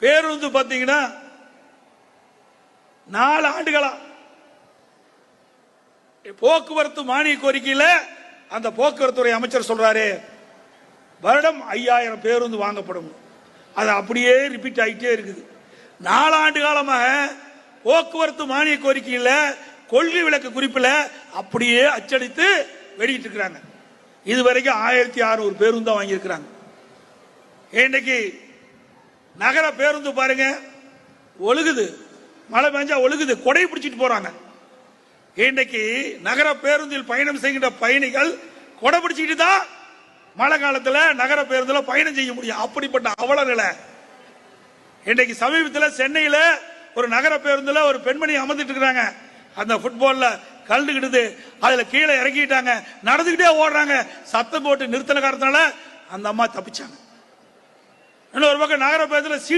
பேருந்து பாத்தீங்கன்னா 4 ஆண்டுகளா போக்குவரத்து மானிய கோரிக்கையில அந்த போக்குவரத்துறை அமைச்சர் சொல்றாரு வருடம் 5000 பேருந்து வாங்கப்படும். அது அப்படியே ரிப்பீட் ஆகிட்டே இருக்குது. 4 ஆண்டு காலமாக போக்குவரத்து மானிய கோரிக்கையில் கொள்கை விளக்க குறிப்பில் அப்படியே அச்சடித்து வெளியிட்டு இருக்கிறாங்க. இதுவரைக்கும் 1600 பேருந்து தான் வாங்கியிருக்கிறாங்க. இன்னைக்கு நகர பேருந்து பாருங்க ஒழுகுது, மழை பெஞ்சா ஒழுகுது, கொடை பிடிச்சிட்டு போறாங்க. இன்னைக்கு நகர பேருந்தில் பயணம் செய்கின்ற பயணிகள் கொடை பிடிச்சிட்டு தான் மழை காலத்தில் நகர பேருந்துல பயணம் செய்ய முடியும். அப்படிப்பட்ட அவல நிலை. இன்னைக்கு சமீபத்தில் சென்னையில் ஒரு நகர பேருந்துல ஒரு பெண்மணி அமர்ந்துட்டு இருக்காங்க. அந்த ஃபுட்பால்ல கலந்துக்கிட்டு அதுல கீழே இறக்கிட்டாங்க, நடந்துகிட்டே ஓடுறாங்க. சத்தம் போட்டு நிறுத்தின காரணத்தால அந்த அம்மா தப்பிச்சாங்க. இன்னொரு பக்கம் நகர பேருந்துல